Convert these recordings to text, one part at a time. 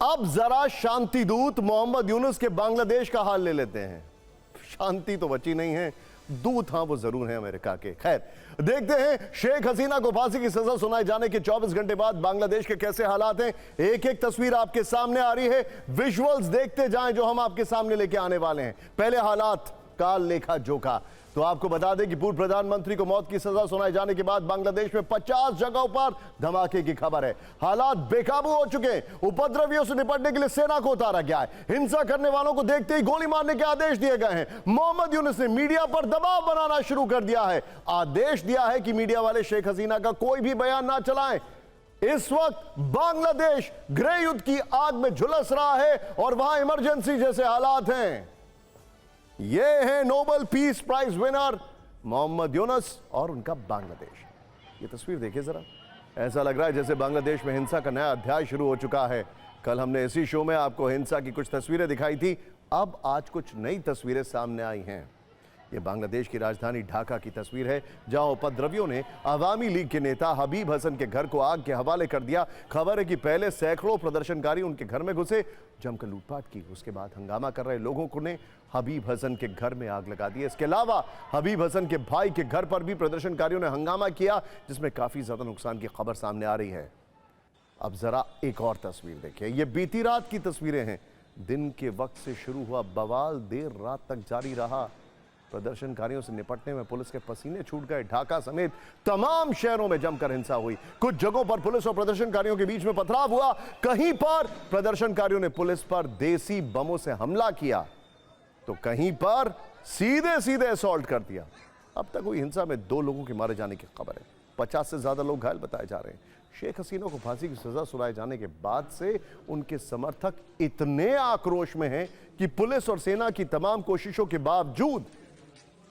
अब जरा शांति दूत मोहम्मद यूनुस के बांग्लादेश का हाल ले लेते हैं। शांति तो बची नहीं है, दूत हां वो जरूर हैं अमेरिका के। खैर, देखते हैं शेख हसीना को फांसी की सजा सुनाए जाने के 24 घंटे बाद बांग्लादेश के कैसे हालात हैं। एक एक तस्वीर आपके सामने आ रही है, विजुअल्स देखते जाएं जो हम आपके सामने लेके आने वाले हैं। पहले हालात काल लेखा जोखा। तो आपको बता दें कि पूर्व प्रधानमंत्री को मौत की सजा सुनाए जाने के बाद बांग्लादेश में 50 जगहों पर धमाके की खबर है। हालात बेकाबू हो चुके हैं। उपद्रवियों से निपटने के लिए सेना को उतारा गया है। हिंसा करने वालों को देखते ही गोली मारने के आदेश दिए गए हैं। मोहम्मद यूनुस ने मीडिया पर दबाव बनाना शुरू कर दिया है। आदेश दिया है कि मीडिया वाले शेख हसीना का कोई भी बयान ना चलाएं। इस वक्त बांग्लादेश गृह युद्ध की आग में झुलस रहा है और वहां इमरजेंसी जैसे हालात हैं। ये है Nobel peace prize winner Mohammad Yunus और उनका बांग्लादेश। ये तस्वीर देखिए जरा, ऐसा लग रहा है जैसे बांग्लादेश में हिंसा का नया अध्याय शुरू हो चुका है। कल हमने इसी शो में आपको हिंसा की कुछ तस्वीरें दिखाई थी, अब आज कुछ नई तस्वीरें सामने आई हैं। ये बांग्लादेश की राजधानी ढाका की तस्वीर है, जहां उपद्रवियों ने अवामी लीग के नेता हबीब हसन के घर को आग के हवाले कर दिया। खबर है कि पहले सैकड़ों प्रदर्शनकारी उनके घर में घुसे, जमकर लूटपाट की। उसके बाद हंगामा कर रहे लोगों को ने हबीब हसन के घर में आग लगा दी। इसके अलावा हबीब हसन के भाई के घर पर भी प्रदर्शनकारियों ने हंगामा किया, जिसमें काफी ज्यादा नुकसान की खबर सामने आ रही है। अब जरा एक और तस्वीर देखिए, ये बीती रात की तस्वीरें हैं। दिन के वक्त से शुरू हुआ बवाल देर रात तक जारी रहा। प्रदर्शनकारियों से निपटने में पुलिस के पसीने छूट गए। ढाका समेत तमाम शहरों में जमकर हिंसा हुई। कुछ जगहों पर पुलिस और प्रदर्शनकारियों के बीच में पथराव हुआ। कहीं पर प्रदर्शनकारियों ने पुलिस पर देसी बमों से हमला किया, तो कहीं पर सीधे सीधे असॉल्ट कर दिया। अब तक हुई हिंसा में 2 लोगों के मारे जाने की खबर है। 50 से ज्यादा लोग घायल बताए जा रहे हैं। शेख हसीना को फांसी की सजा सुनाए जाने के बाद से उनके समर्थक इतने आक्रोश में हैं कि पुलिस और सेना की तमाम कोशिशों के बावजूद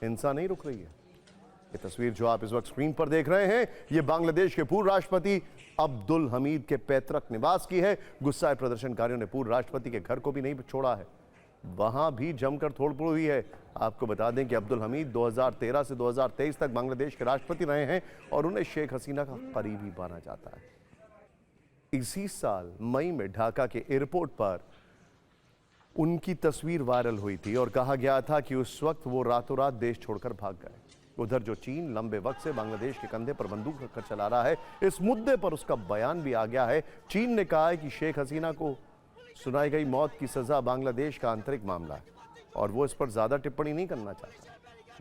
हिंसा नहीं रुक रही है। ये तस्वीर जो आप इस वक्त स्क्रीन पर देख रहे हैं, ये बांग्लादेश के पूर्व राष्ट्रपति अब्दुल हमीद के पैतृक निवास की है। गुस्साए प्रदर्शनकारियों ने पूर्व राष्ट्रपति के घर को भी नहीं छोड़ा है, वहां भी जमकर तोड़फोड़ हुई है। आपको बता दें कि अब्दुल हमीद 2013 से 2023 तक बांग्लादेश के राष्ट्रपति रहे हैं और उन्हें शेख हसीना का करीबी माना जाता है। इसी साल मई में ढाका के एयरपोर्ट पर उनकी तस्वीर वायरल हुई थी और कहा गया था कि उस वक्त वो रातों रात देश छोड़कर भाग गए। उधर जो चीन लंबे वक्त से बांग्लादेश के कंधे पर बंदूक रखकर चला रहा है, इस मुद्दे पर उसका बयान भी आ गया है। चीन ने कहा है कि शेख हसीना को सुनाई गई मौत की सजा बांग्लादेश का आंतरिक मामला है और वो इस पर ज्यादा टिप्पणी नहीं करना चाहता।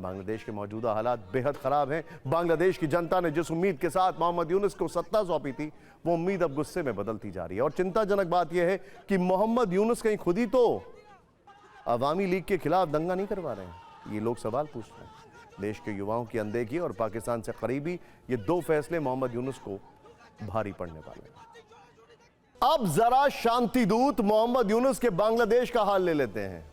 बांग्लादेश के मौजूदा हालात बेहद खराब हैं। बांग्लादेश की जनता ने जिस उम्मीद के साथ मोहम्मद यूनुस को सत्ता सौंपी थी, वो उम्मीद अब गुस्से में बदलती जा रही है। और चिंताजनक बात यह है कि मोहम्मद यूनुस कहीं खुद ही तो अवामी लीग के खिलाफ दंगा नहीं करवा रहे हैं। ये लोग सवाल पूछ रहे हैं। देश के युवाओं की अनदेखी और पाकिस्तान से करीबी, ये 2 फैसले मोहम्मद यूनुस को भारी पड़ने वाले हैं। अब जरा शांति दूत मोहम्मद यूनुस के बांग्लादेश का हाल ले लेते हैं।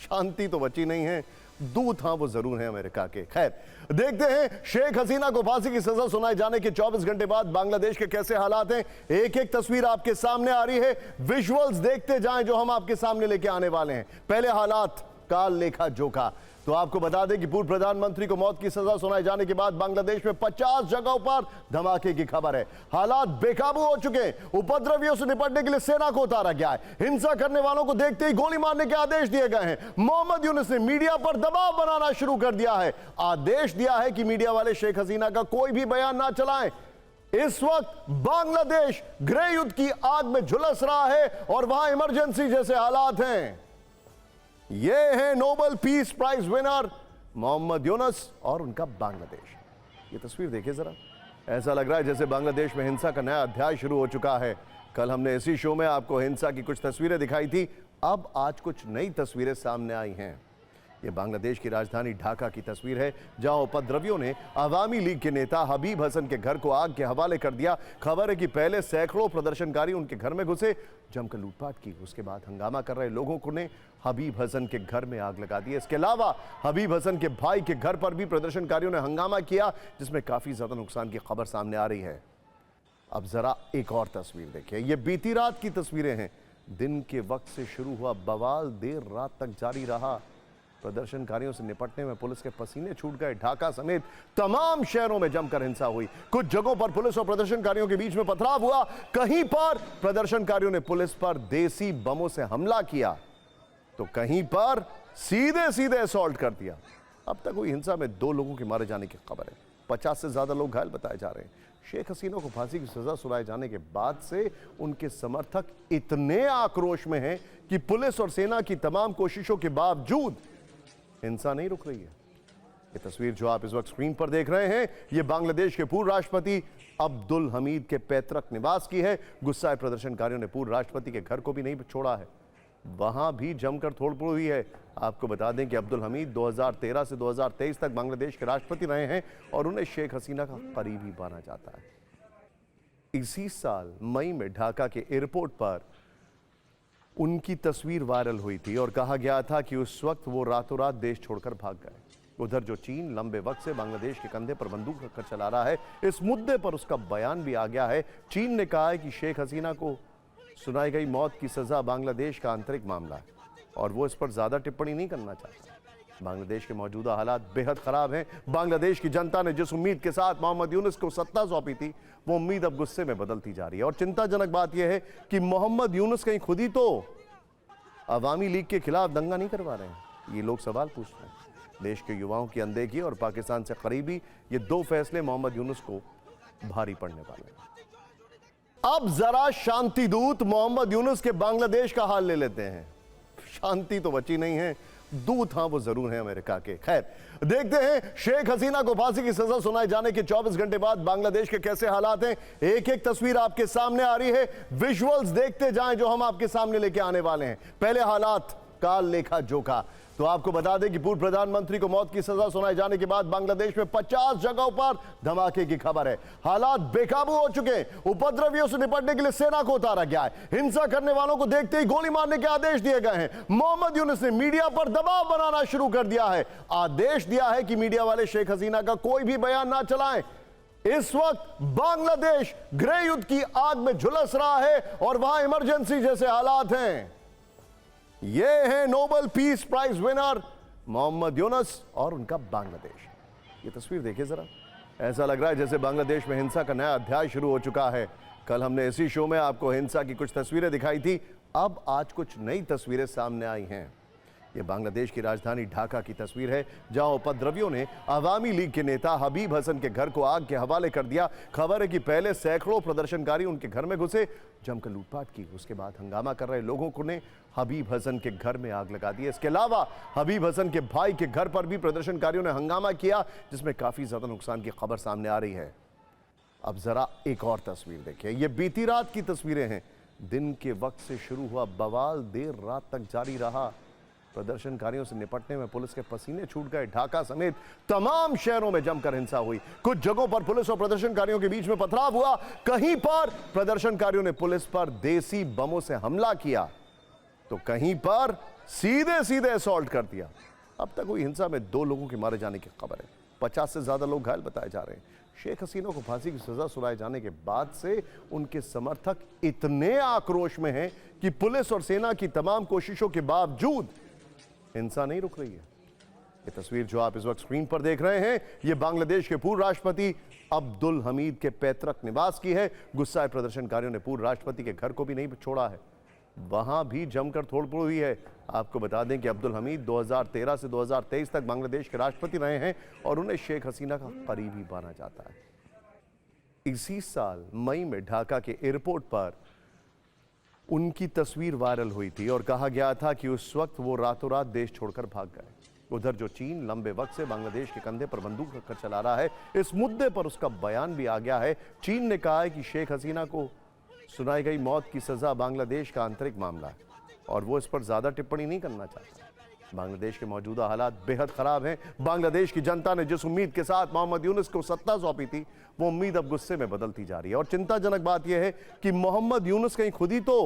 शांति तो बची नहीं है, दूत हां वो जरूर हैं अमेरिका के। खैर, देखते हैं शेख हसीना को फांसी की सजा सुनाए जाने के 24 घंटे बाद बांग्लादेश के कैसे हालात हैं। एक एक तस्वीर आपके सामने आ रही है, विजुअल्स देखते जाएं जो हम आपके सामने लेके आने वाले हैं। पहले हालात काल लेखा जोखा। तो आपको बता दें कि पूर्व प्रधानमंत्री को मौत की सजा सुनाए जाने के बाद बांग्लादेश में 50 जगहों पर धमाके की खबर है। हालात बेकाबू हो चुके हैं। उपद्रवियों से निपटने के लिए सेना को उतारा गया है। हिंसा करने वालों को देखते ही गोली मारने के आदेश दिए गए हैं। मोहम्मद यूनुस ने मीडिया पर दबाव बनाना शुरू कर दिया है। आदेश दिया है कि मीडिया वाले शेख हसीना का कोई भी बयान ना चलाएं। इस वक्त बांग्लादेश गृह युद्ध की आग में झुलस रहा है और वहां इमरजेंसी जैसे हालात हैं। ये है Nobel peace prize winner Mohammad Yunus और उनका बांग्लादेश। ये तस्वीर देखिए जरा, ऐसा लग रहा है जैसे बांग्लादेश में हिंसा का नया अध्याय शुरू हो चुका है। कल हमने इसी शो में आपको हिंसा की कुछ तस्वीरें दिखाई थी, अब आज कुछ नई तस्वीरें सामने आई हैं। ये बांग्लादेश की राजधानी ढाका की तस्वीर है, जहां उपद्रवियों ने अवामी लीग के नेता हबीब हसन के घर को आग के हवाले कर दिया। खबर है कि पहले सैकड़ों प्रदर्शनकारी उनके घर में घुसे, जमकर लूटपाट की। उसके बाद हंगामा कर रहे लोगों को ने हबीब हसन के घर में आग लगा दी। इसके अलावा हबीब हसन के भाई के घर पर भी प्रदर्शनकारियों ने हंगामा किया, जिसमें काफी ज्यादा नुकसान की खबर सामने आ रही है। अब जरा एक और तस्वीर देखिए, ये बीती रात की तस्वीरें हैं। दिन के वक्त से शुरू हुआ बवाल देर रात तक जारी रहा। प्रदर्शनकारियों से निपटने में पुलिस के पसीने छूट गए। ढाका समेत तमाम शहरों में जमकर हिंसा हुई। कुछ जगहों पर पुलिस और प्रदर्शनकारियों के बीच में पथराव हुआ। कहीं पर प्रदर्शनकारियों ने पुलिस पर देसी बमों से हमला किया तो कहीं पर सीधे सीधे असॉल्ट कर दिया। अब तक हुई हिंसा में 2 लोगों के मारे जाने की खबर है। 50 से ज्यादा लोग घायल बताए जा रहे हैं। शेख हसीना को फांसी की सजा सुनाए जाने के बाद से उनके समर्थक इतने आक्रोश में हैं कि पुलिस और सेना की तमाम कोशिशों के बावजूद हिंसा नहीं रुक रही है। ये तस्वीर जो आप इस वक्त स्क्रीन पर देख रहे हैं, ये बांग्लादेश के पूर्व राष्ट्रपति अब्दुल हमीद के पैतृक निवास की है। गुस्साए प्रदर्शनकारियों ने पूर्व राष्ट्रपति के घर को भी नहीं छोड़ा है, वहां भी जमकर तोड़फोड़ हुई है। आपको बता दें कि अब्दुल हमीद 2013 से 2023 तक बांग्लादेश के राष्ट्रपति रहे हैं और उन्हें शेख हसीना का करीबी माना जाता है। इसी साल मई में ढाका के एयरपोर्ट पर उनकी तस्वीर वायरल हुई थी और कहा गया था कि उस वक्त वो रातों रात देश छोड़कर भाग गए। उधर जो चीन लंबे वक्त से बांग्लादेश के कंधे पर बंदूक रखकर चला रहा है, इस मुद्दे पर उसका बयान भी आ गया है। चीन ने कहा है कि शेख हसीना को सुनाई गई मौत की सजा बांग्लादेश का आंतरिक मामला है और वो इस पर ज्यादा टिप्पणी नहीं करना चाहता। बांग्लादेश के मौजूदा हालात बेहद खराब हैं। बांग्लादेश की जनता ने जिस उम्मीद के साथ मोहम्मद यूनुस को सत्ता सौंपी थी, वो उम्मीद अब गुस्से में बदलती जा रही है। और चिंताजनक बात यह है कि मोहम्मद यूनुस कहीं खुद ही तो अवामी लीग के खिलाफ दंगा नहीं करवा रहे हैं। ये लोग सवाल पूछ रहे हैं। देश के युवाओं की अनदेखी और पाकिस्तान से करीबी, ये 2 फैसले मोहम्मद यूनुस को भारी पड़ने वाले हैं। अब जरा शांति दूत मोहम्मद यूनुस के बांग्लादेश का हाल ले लेते हैं। शांति तो बची नहीं है, दूत हाँ वो जरूर है अमेरिका के। खैर, देखते हैं शेख हसीना को फांसी की सजा सुनाए जाने के 24 घंटे बाद बांग्लादेश के कैसे हालात हैं। एक एक तस्वीर आपके सामने आ रही है, विजुअल्स देखते जाएं जो हम आपके सामने लेके आने वाले हैं। पहले हालात काल लेखा जोखा। तो आपको बता दें कि पूर्व प्रधानमंत्री को मौत की सजा सुनाए जाने के बाद बांग्लादेश में 50 जगहों पर धमाके की खबर है। हालात बेकाबू हो चुके हैं। उपद्रवियों से निपटने के लिए सेना को उतारा गया है। हिंसा करने वालों को देखते ही गोली मारने के आदेश दिए गए हैं। मोहम्मद यूनुस ने मीडिया पर दबाव बनाना शुरू कर दिया है। आदेश दिया है कि मीडिया वाले शेख हसीना का कोई भी बयान ना चलाएं। इस वक्त बांग्लादेश गृह युद्ध की आग में झुलस रहा है और वहां इमरजेंसी जैसे हालात हैं। ये है Nobel peace prize winner Mohammad Yunus और उनका बांग्लादेश। ये तस्वीर देखिए जरा, ऐसा लग रहा है जैसे बांग्लादेश में हिंसा का नया अध्याय शुरू हो चुका है। कल हमने इसी शो में आपको हिंसा की कुछ तस्वीरें दिखाई थी, अब आज कुछ नई तस्वीरें सामने आई हैं। ये बांग्लादेश की राजधानी ढाका की तस्वीर है, जहां उपद्रवियों ने अवामी लीग के नेता हबीब हसन के घर को आग के हवाले कर दिया। खबर है कि पहले सैकड़ों प्रदर्शनकारी उनके घर में घुसे, जमकर लूटपाट की। उसके बाद हंगामा कर रहे लोगों को ने हबीब हसन के घर में आग लगा दी। इसके अलावा हबीब हसन के भाई के घर पर भी प्रदर्शनकारियों ने हंगामा किया, जिसमें काफी ज्यादा नुकसान की खबर सामने आ रही है। अब जरा एक और तस्वीर देखिए, ये बीती रात की तस्वीरें हैं। दिन के वक्त से शुरू हुआ बवाल देर रात तक जारी रहा। प्रदर्शनकारियों से निपटने में पुलिस के पसीने छूट गए। ढाका समेत तमाम शहरों में जमकर हिंसा हुई। कुछ जगहों पर पुलिस और प्रदर्शनकारियों के बीच में पथराव हुआ। कहीं पर प्रदर्शनकारियों ने पुलिस पर देसी बमों से हमला किया तो कहीं पर सीधे सीधे असॉल्ट कर दिया। अब तक हुई हिंसा में 2 लोगों के मारे जाने की खबर है। 50 से ज्यादा लोग घायल बताए जा रहे हैं। शेख हसीना को फांसी की सजा सुनाए जाने के बाद से उनके समर्थक इतने आक्रोश में हैं कि पुलिस और सेना की तमाम कोशिशों के बावजूद हिंसा नहीं रुक रही है। ये तस्वीर जो आप इस वक्त स्क्रीन पर देख रहे हैं, ये बांग्लादेश के पूर्व राष्ट्रपति अब्दुल हमीद के पैतृक निवास की है। गुस्साए प्रदर्शनकारियों ने पूर्व राष्ट्रपति के घर को भी नहीं छोड़ा है, वहां भी जमकर तोड़फोड़ हुई है। आपको बता दें कि अब्दुल हमीद 2013 से 2023 तक बांग्लादेश के राष्ट्रपति रहे हैं और उन्हें शेख हसीना का करीबी माना जाता है। इसी साल मई में ढाका के एयरपोर्ट पर उनकी तस्वीर वायरल हुई थी और कहा गया था कि उस वक्त वो रातों रात देश छोड़कर भाग गए। उधर जो चीन लंबे वक्त से बांग्लादेश के कंधे पर बंदूक रखकर चला रहा है, इस मुद्दे पर उसका बयान भी आ गया है। चीन ने कहा है कि शेख हसीना को सुनाई गई मौत की सजा बांग्लादेश का आंतरिक मामला है और वो इस पर ज्यादा टिप्पणी नहीं करना चाहता। बांग्लादेश के मौजूदा हालात बेहद खराब हैं। बांग्लादेश की जनता ने जिस उम्मीद के साथ मोहम्मद यूनुस को सत्ता सौंपी थी, वो उम्मीद अब गुस्से में बदलती जा रही है। और चिंताजनक बात यह है कि मोहम्मद यूनुस कहीं खुद ही तो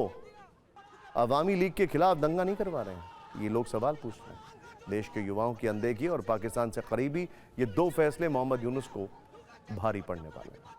अवामी लीग के खिलाफ दंगा नहीं करवा रहे हैं। ये लोग सवाल पूछ रहे हैं। देश के युवाओं की अनदेखी और पाकिस्तान से करीबी, ये 2 फैसले मोहम्मद यूनुस को भारी पड़ने वाले हैं।